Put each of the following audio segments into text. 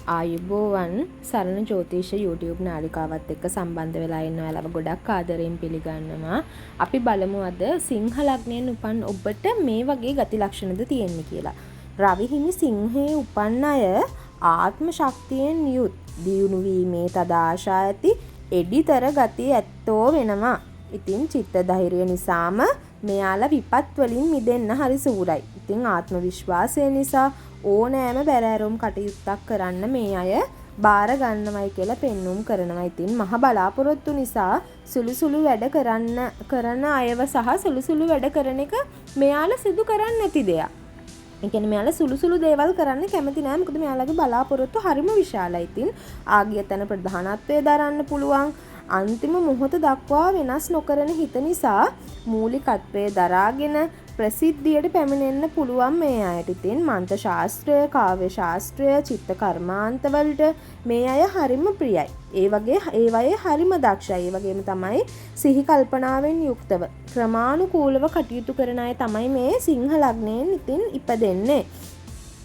ආයුබෝවන් සරණ ජ්‍යොතිෂ YouTube නාලිකාවත් එක්ක සම්බන්ධ වෙලා ඉන්න ඔයාලව ගොඩක් ආදරෙන් පිළිගන්නවා. අපි බලමු අද සිංහ ලග්නයෙන් උපන් ඔබට මේ වගේ ගති ලක්ෂණද තියෙන්නේ කියලා. රවි හිමි සිංහයේ උපන් අය ආත්ම ශක්තියෙන් යුත් දියුණු වීමේ තද ආශා ඇති එඩිතර ගතිය ඇත්තෝ වෙනවා. ඉතින් චිත්ත ධෛර්යය නිසාම මෙයාලා විපත් වලින් මිදෙන්න හරි සූරයි. ඉතින් ආත්ම විශ්වාසය නිසා ඕනෑම බැරෑරුම් කටයුත්තක් කරන්න මේ අය බාර ගන්නවයි කියලා පෙන්눔 කරනවා. ඉතින් මහ බලාපොරොත්තු නිසා සුළුසුළු වැඩ කරන අයව සහ සුළුසුළු වැඩ කරන එක මෙයාලා සිදු කරන්නේ නැති දෙයක්. ඒ කියන්නේ මෙයාලා සුළුසුළු දේවල් කරන්න කැමති නෑ. මොකද මෙයාලගේ බලාපොරොත්තු හරිම විශාලයි. ඉතින් ආගිය තැන ප්‍රධානත්වයේ දරන්න පුළුවන්. අන්තිම මොහොත දක්වා වෙනස් නොකරන හිත නිසා මූලිකත්වයේ දරාගෙන ප්‍රසිද්ධියට පැමිණෙන්න පුළුවන් මේ අයට. ඉතින් මන්ත්‍ර ශාස්ත්‍රය, කාව්‍ය ශාස්ත්‍රය, චිත්ත කර්මාන්තවලට මේ අය හරිම ප්‍රියයි. ඒ වගේ හරිම දක්ෂයි. ඒ වගේම තමයි සිහි කල්පනාවෙන් යුක්තව ක්‍රමානුකූලව කටයුතු කරන අය තමයි මේ සිංහ ලග්නයෙන් ඉතින් ඉපදෙන්නේ.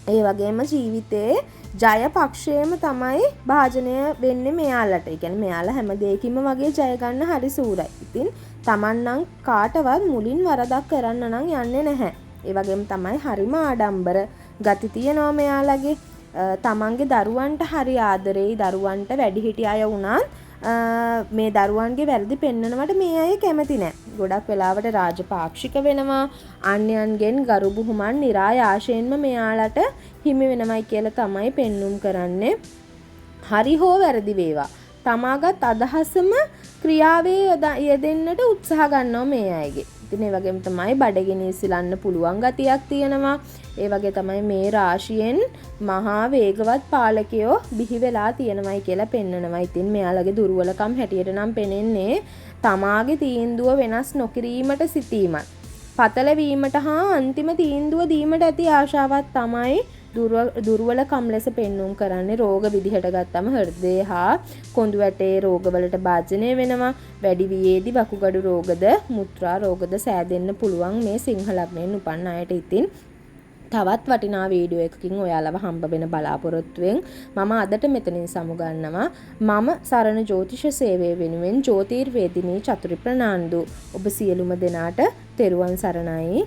ඒ වගේම ජීවිතේ ජය පක්ෂයේම තමයි භාජනය වෙන්නේ මෙයාලට. ඒ කියන්නේ මෙයාලා හැම දෙයකින්ම වගේ ජය ගන්න හරි සූරයි. ඉතින් Taman නම් කාටවත් මුලින් වරදක් කරන්න නම් යන්නේ නැහැ. ඒ වගේම තමයි හරිම ආඩම්බර ගති තියෙනවා මෙයාලගේ. තමන්ගේ දරුවන්ට හරි ආදරෙයි. දරුවන්ට වැඩිහිටි අය වුණත් මේ දරුවන්ගේ වැරදි පෙන්නනවට මේ අය කැමති නැහැ. ගොඩක් වෙලාවට රාජපාක්ෂික වෙනවා. අන්‍යයන්ගෙන් ගරු බුහුමන් નિરાයාශයෙන්ම මෙයාලට හිමි වෙනවයි කියලා තමයි පෙන්눔 කරන්නේ. හරි හෝ වැරදි වේවා. තමාගත් අදහසම ක්‍රියාවේ යෙදෙන්නට උත්සාහ ගන්නවා මේ අයගේ. ඉතින් ඒ වගේම තමයි බඩගිනි ඉසිලන්න පුළුවන් ගතියක් තියෙනවා. ඒ වගේ තමයි මේ රාශියෙන් මහා වේගවත් පාලකයෝ බිහි වෙලා තියෙනවයි කියලා පෙන්නනවා. ඉතින් මෙයාලගේ දුර්වලකම් හැටියට නම් පෙනෙන්නේ තමාගේ තීන්දුව වෙනස් නොකිරීමට සිටීමත්. පතල වීමට හා අන්තිම තීන්දුව දීමට ඇති ආශාවක් තමයි දුර්වලකම් ලෙස පෙන්눔 කරන්නේ. රෝග විදිහට ගත්තම හෘදය හා කොඳු වැටේ රෝගවලට භාජනය වෙනවා. වැඩි වියේදී වකුගඩු රෝගද මුත්‍රා රෝගද සෑදෙන්න පුළුවන් මේ සිංහ ලග්නයෙන් උපන් අයට. ඉතින් තවත් වටිනා වීඩියෝ එකකින් ඔයාලව හම්බ වෙන බලාපොරොත්තුවෙන් මම අදට මෙතනින් සමුගන්නවා. මම සරණ ජ්‍යොතිෂ සේවය වෙනුවෙන් ජ්‍යොතිර්වේදිනී චතුරි ප්‍රනාන්දු. ඔබ සියලුම දෙනාට තෙරුවන් සරණයි.